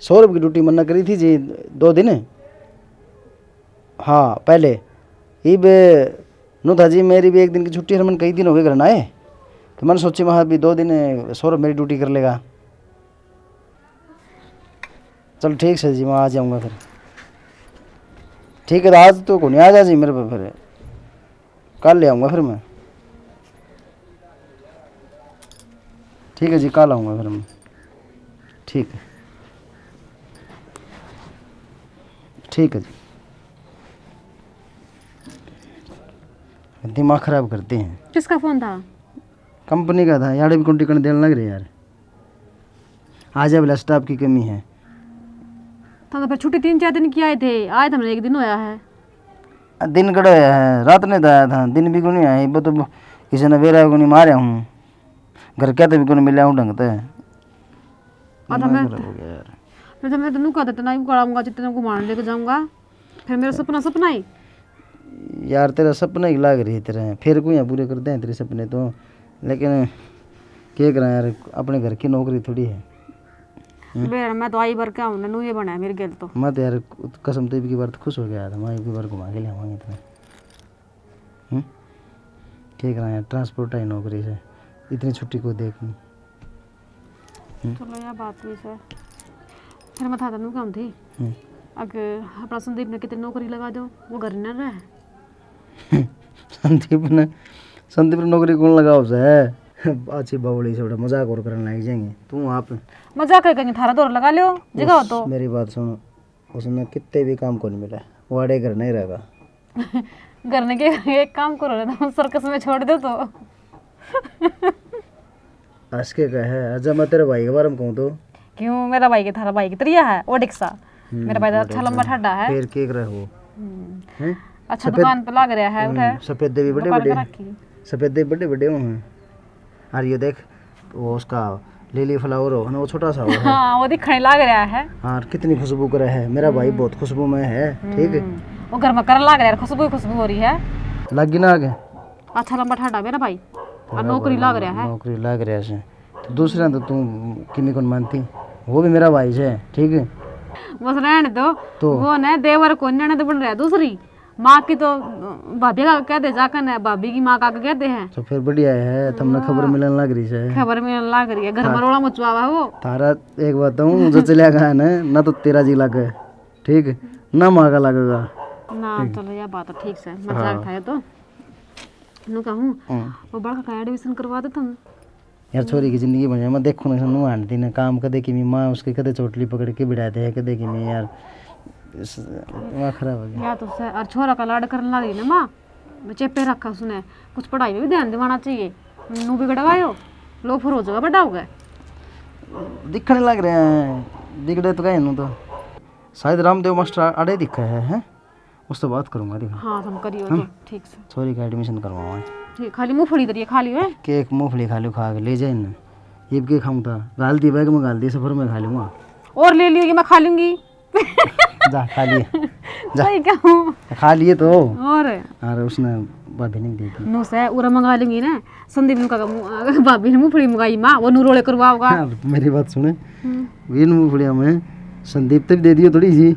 सौरभ की ड्यूटी मना करी थी जी 2 दिन। हाँ पहले इब नु था जी मेरी भी 1 दिन की छुट्टी है, मन कई दिन हो गए घर ना आए, तो मैंने सोची वहाँ भी 2 दिन सौरभ मेरी ड्यूटी कर लेगा। चलो ठीक है जी, मैं आ जाऊँगा फिर। ठीक है, तो आज तो को नहीं आ जा जी मेरे पे, फिर कल ले आऊँगा फिर मैं। ठीक है जी, कल आऊँगा फिर मैं। ठीक है, ठीक है जी। दिमाग खराब करते हैं। किसका फोन था? कंपनी का था, यार भी कुंटी करने देने लग रहे यार। आज अब स्टाफ की कमी है। तो फिर छुट्टी 3-4 दिन की आए थे, आए थे हमने 1 दिन होया है। दिन कड़ा है, रात ने तो आया था, दिन भी को नहीं आया। वो तो किसी ने बेरा को नहीं मारा हूँ, घर क्या तो भी को नहीं मिला हूँ ढंग से। मैं तेनू कहा था नहीं कराऊंगा, जितने घुमाने लेके जाऊंगा, फिर मेरा सपना ही। यार तेरा सपना ही लाग रही है तेरे, फिर कोई यहाँ पूरे करते हैं तेरे सपने तो, लेकिन क्या करा यार, अपने घर की नौकरी थोड़ी है। मैं तो आई बार क्या हूँ नू ये बना है मेरे गेल तो। मैं तो यार कसम तेरी की बार तो खुश हो गया था, मैं एक बार घुमा के ले आवाएंगे तुम्हें। क्या करा यार, ट्रांसपोर्ट आई नौकरी से इतनी छुट्टी को देखनी। चलो यार बात हुई सर, फिर मैं था तेनू काम थी अगर अपना संदीप ने कितनी नौकरी लगा दो, वो घर न रहे। संदीप ने नौकरी कौन लगा उसे अच्छी बावड़ी से बड़ा मजाक और करने लग जाएंगे तू। आप मजाक करेंगे, थारा दौर लगा लियो जगह हो तो। मेरी बात सुनो, उसने कितने भी काम को नहीं मिला, वाड़े घर नहीं रहेगा। करने के एक काम करो ना, सर्कस में छोड़ दो तो। हंस के कहे, अच्छा मैं तेरे भाई के बारे में कहूँ तो क्यों, मेरा भाई के थारा भाई की तरिया है वो डिक्सा, मेरा भाई अच्छा लंबा ठड्डा है। फिर केक रहे हो अच्छा दुकान पे लग रहा है उठे। सफेद भी बड़े बड़े, सफेद भी बड़े बड़े हैं। और ये देख वो उसका लिली फ्लावर हो ना, वो छोटा सा हो। हाँ वो दिखने लग रहा है। हाँ कितनी खुशबू कर है, मेरा भाई बहुत खुशबू में है। ठीक है, वो घर में करने लग रहा है, खुशबू हो रही है। लगी ना आगे। अच्छा लंबा ठड्डा मेरा भाई, और नौकरी लग रहा है। नौकरी लग रहा है तो दूसरा तो तू किन्हीं को मानती, वो भी मेरा भाई है। ठीक है बस रहने दो तो वो न देवर को ननद बन रहा है दूसरी माँ की, तो भाभी का कहते जाकर न भाभी की माँ का कहते हैं। तो फिर बढ़िया है, तुमने खबर मिलने लग रही है। खबर मिलने लग रही है, घर में रोड़ा मचवा वो तारा। एक बात हूँ जो चलिया गया ना तो तेरा जी लगे, ठीक है ना माँ का लगेगा ना। चलो यह बात ठीक से मजाक था तो नु कहूँ वो बड़ा का एडमिशन करवा दो तुम यार। छोरी की जिंदगी बन जाए, मैं देखो ना नु आंटी ने काम कदे की माँ उसके कदे चोटली पकड़ के बिठाते हैं, कदे की मैं यार दिमाग खराब हो गया। या तो से और छोरा का लाड करने लगी ना माँ, चेपे रखा उसने, कुछ पढ़ाई में भी ध्यान दिवाना चाहिए। नू बिगड़वायो लो फिर हो जाएगा, बड़ा होगा दिखने लग रहे हैं, बिगड़े तो गए नु तो शायद रामदेव मास्टर अड़े दिखा है उससे बात करूंगा। देखो हाँ तुम करियो तो ठीक से। छोरी का एडमिशन करवाऊँ ठीक, खाली मूंगफली दरिए खाली है। केक मूंगफली खा लो, खा के ले जाए ना, ये के खाऊँ था गाल दी बैग में, गाल दी सफर में खा लूँगा। और ले लियो, ये मैं खा लूंगी। जा खा लिए, जा सही कहूँ खा लिए तो। और उसने भाभी नहीं दी थी नो से उरा मंगा लेंगी ना, संदीप ने कहा भाभी ने मूंगफली मंगाई माँ, वो नू रोले करवाओगा। मेरी बात सुने, इन मूंगफलियाँ में संदीप तक दे दियो थोड़ी सी,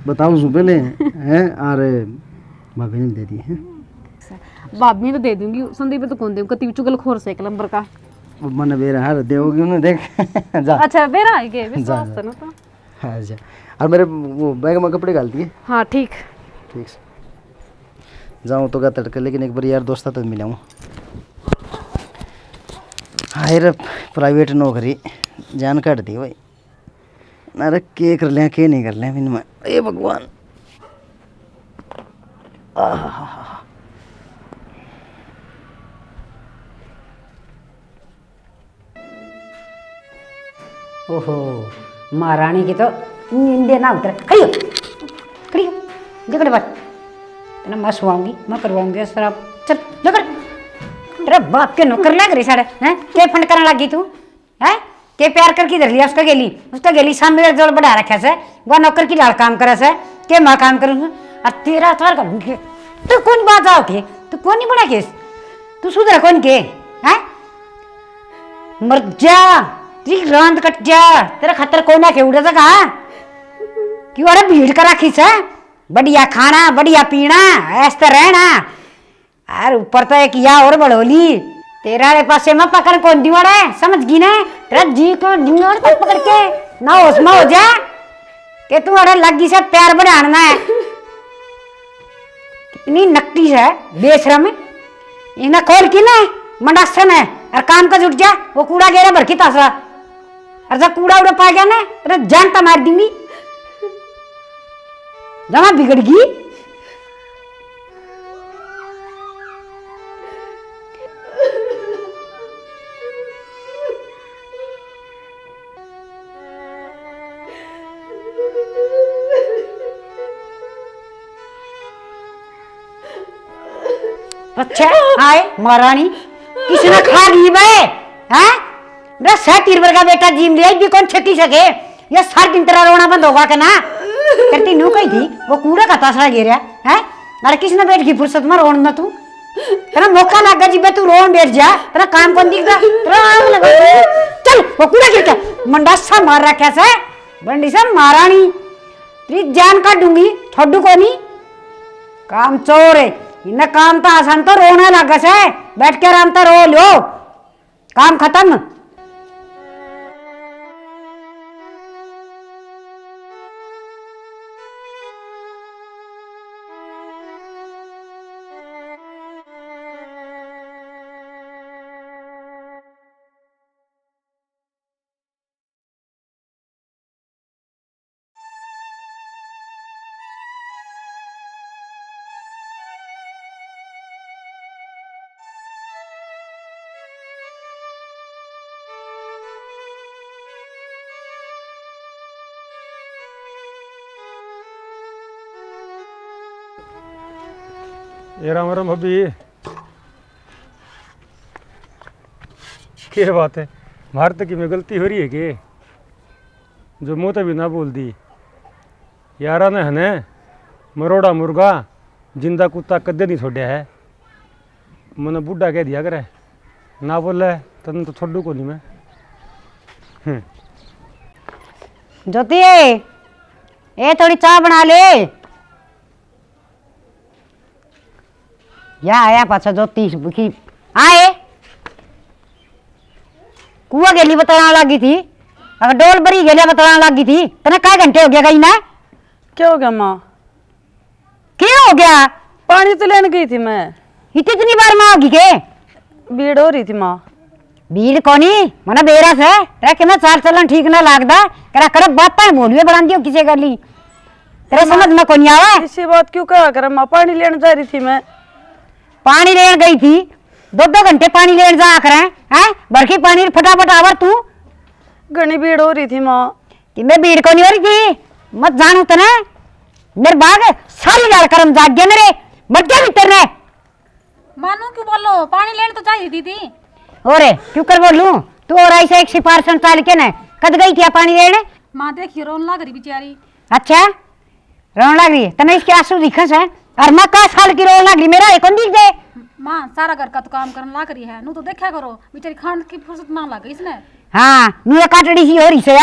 बताओ सु पहले हैं। और भाभी ने दे दी है, भाभी तो दे दूंगी, संदीप पे तो कौन दूंगा, कति चुगल खोर से 1 नंबर का। मन बेरा हार देओगी उन्हें, देख जा। अच्छा बेरा है के विश्वास से ना तो। हाँ जा, और मेरे वो बैग में कपड़े डाल दिए। हाँ ठीक ठीक से जाऊँ तो क्या तड़के, लेकिन एक बार यार दोस्त तो मिलाऊँ। हाय रे प्राइवेट नौकरी जान काट दी भाई, अरे के कर लिया के नहीं कर लिया मैंने, ए भगवान। ओहो महारानी की तो नींदे ना उतरे। खड़ी खड़ी जगड़ बात तेना मैं सुवाऊंगी, मैं करवाऊंगी शराब। चल जगड़, तेरे बाप के नौकर लग रही साढ़े हैं, के फंड करने लगी तू है, के प्यार कर किधर लिया उसका गेली सामने जोड़ बढ़ा रखा से, वह नौकर की लाल काम करे से, के मैं काम करूँ और तेरा थार करूँगी। तू कौन बात आओ के, तू कौन नहीं बना केस, तू सुधरा कौन के है, मर जा तेरी रांद कट जा, तेरा खतर कोना के उड़े का क्यों? अरे भीड़ का राखी से बढ़िया खाना बढ़िया पीना ऐसे रहना, और ऊपर तो एक या और बढ़ोली तेरा रे पासे में पकड़ कौन दीवार है, समझ गई ना? तेरा जी को दीवार तक पकड़ के ना होश में हो जा कि तू अरे लगी से पैर बढ़ाना है। कितनी नकली है बेशरम, इन्हें खोल की ना मंडासन है और काम का जुट जा, वो कूड़ा गेरा भर की तासरा, और जब कूड़ा उड़ा पा गया ना अरे जानता मार दूंगी, जमा बिगड़ गई। अच्छा आए महारानी किसने खा ली बे? हैं मेरा 37 वर्ष का बेटा जीम लिया भी कौन छकी सके? ये सार दिन तेरा रोना बंद होगा के ना? करती नू कही थी वो कूड़ा का तासरा गिरा है, अरे किसने बैठ गई फुर्सत में रोन ना तू? तेरा मौका लगा जी बे तू रोन बैठ जा, तेरा काम कौन दिखता? तेरा आग लगा चल वो कूड़ा गिर गया, मंडासा मार रहा कैसे? बंडी से महारानी तेरी जान काट दूंगी, छोड़ू को नहीं। काम चोर है इन्हें, काम तो आसान तो रोना लगा से, बैठ के आराम तो रो लो, काम खत्म। ये राम राम भाभी, क्या बात है? भारत की में गलती हो रही है कि जो मुँह तभी ना बोल दी यारा ने हने मरोड़ा मुर्गा जिंदा कुत्ता कदे नहीं छोड़ा है, मैंने बुढ़ा कह दिया करे ना बोले तन तो छोड़ू को नहीं मैं। ज्योति ये थोड़ी चाय बना ले। या आया पाछा ज्योति भूखी आए कुआ गेली बताना लगी थी, अगर डोल बरी गेलिया बताना लगी थी, तने काय घंटे हो गया गई ना? क्या हो गया माँ? क्या हो गया? पानी तो लेने गई थी मैं। इतनी बार माँ होगी के? भीड़ हो रही थी माँ। भीड़ कोनी मना बेरस है तेरा कि मैं चाल चलन ठीक ना लागदा करा कर बात बोलिए बना दियो किसे कर ली तेरे समझ में कोनी आवा? इसी बात क्यों कहा कर माँ? पानी लेने जा रही थी मैं। पानी लेने गई थी, 2-2 घंटे पानी लेने जा कर हैं बरखी पानी फटाफट आवर तू। घनी भीड़ हो रही थी माँ। कि मैं भीड़ कोनी हो रही थी, मत जानू तना मेरे बाग सारी डाल करम जाग गया मेरे मत जा भीतर ने। मानो क्यों बोलो, पानी लेने तो चाहिए दीदी। ओरे क्यों कर बोलूं? तू और ऐसे एक सिफारिश चाल के ना कद गई थी पानी लेने? माँ देखिए रोन लग रही बेचारी। अच्छा रोन लग रही है तने इसके आंसू दिखस है और मैं का साल की रोन लग रही मेरा एक दिख दे। माँ सारा घर का तो काम करने लग रही है, नू तो देखा करो बेचारी खान की फुर्सत ना लगे इसने। हाँ नू काटड़ी सी हो रही से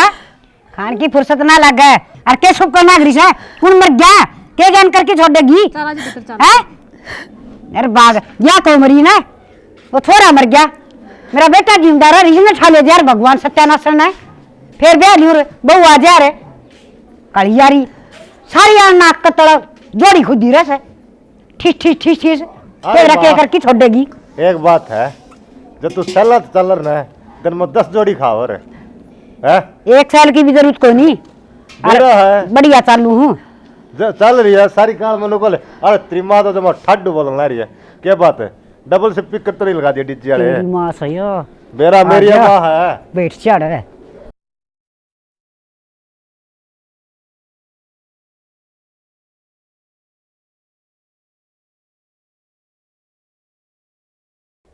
खान की फुर्सत ना लग गए और के सुख को नागरी से कौन मर गया के जान करके छोड़ देगी? चला जी भीतर चल। हैं अरे बाग या तो मरी ना वो थोड़ा मर गया, मेरा बेटा जिंदा रहा रिश्ते छा ले यार भगवान सत्यानाशन है फिर ब्याह नहीं बहू आ जा रे काली यारी सारी यार नाक कतड़ जोड़ी खुदी रह से ठीक ठीक ठीक ठीक तेरा के करके छोड़ देगी। एक बात है जब तू चल ना दिन में 10 जोड़ी खाओ रे है? 1 साल की भी जरूरत कोई नहीं है बढ़िया चालू हूँ चल रही है सारी काम में बोले। अरे त्रिमा तो जमा ठड बोलना रही है क्या बात है? डबल से पिक करते लगा दिया डीजे वाले। माँ सही हो मेरा मेरी माँ है बैठ चढ़ है।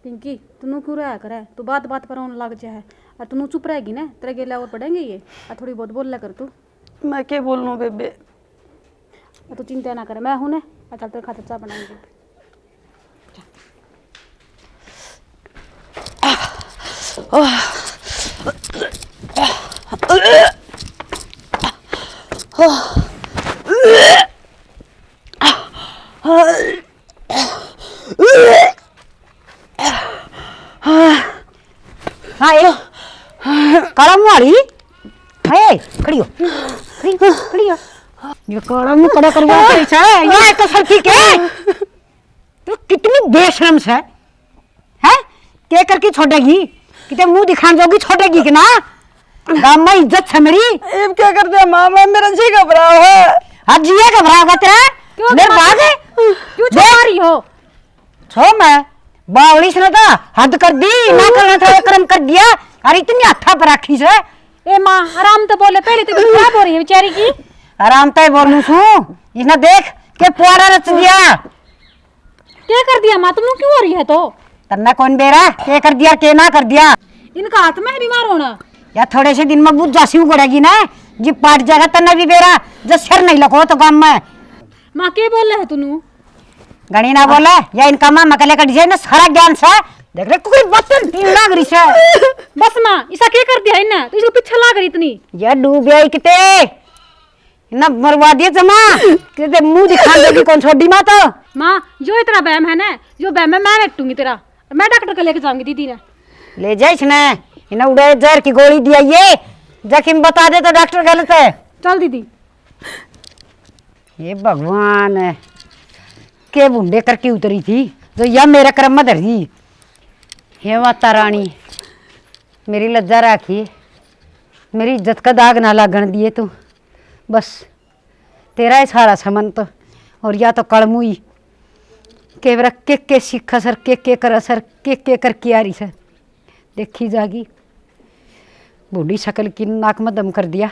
पिंकी तू क्यों रहा करे, तू बात बात पर रोने लग जा है और तू चुप रहेगी ना तेरे गेला और पढ़ेंगे ये और थोड़ी बहुत बोल ले कर तू। मैं क्या बोल लूँ बेबे? तू चिंता ना करे मैं हूं ना, चल तेरे खातिर चाय बनाएंगे। हाँ ये काला मुंह वाली है खड़ी हो खड़ी हो ये काला मुंह खड़ा करवा कैसा है ये तो सब ठीक है तो कितनी बेशरम है के करके छोड़ेगी कितने मुंह दिखाने जोगी छोड़ेगी कि ना गांव में इज्जत है मेरी अब क्या कर दिया माँ मैं मेरा जी घबरा है। आज जिया घबरा तेरा मेरे भाग है क्यों छुपा रही हो? छो मैं बावली से तो हद कर दी ना करना था कर्म कर दिया अरे इतनी हथा पर राखी से ए माँ आराम तो बोले, पहले तो खराब हो रही है बेचारी की। आराम तो बोलूं छू इसने देख के पुआरा रच दिया क्या कर दिया माँ? तुम क्यों हो रही है? तो तन्ना कौन बेरा के कर दिया के ना कर दिया इनका हाथ में है बीमार होना। या थोड़े से दिन में बुझ जासी उगड़ेगी ना जी पाट जाएगा तन्ना भी बेरा जब सिर नहीं लको तो गांव में माँ के बोल रहे है तुनू? गणी ना बोले या इनका माँ मकले का डिजाइन सारा ज्ञान से देख रहे कुछ बचन तीन लाग रही से बस माँ इसा क्या कर दिया इन्हें? तो इसको पीछे लाग रही इतनी। या डूब गया किते ना मरवा दिए जमा किते मुंह दिखा देगी कौन छोड़ी माँ तो माँ जो इतना बहम है ना, जो बहम है मैं बैठूंगी तेरा, मैं डॉक्टर को लेके जाऊंगी दीदी ने। ले जाए इसने इन्हें उड़े जहर की गोली दिया ये जखिम बता दे तो डॉक्टर गलत है। चल दीदी। ये भगवान है के बुंडे करके उतरी थी जो यह मेरे क्रम में धर दी। हे माता रानी मेरी लज्जा राखी मेरी इज्जत का दाग ना लागण दिए तू बस तेरा है सारा समन तो और या तो कड़मुई केवरा के सीख सर के कर असर के कर किया रही सर देखी जागी बूढ़ी शक्ल की नाक में दम कर दिया।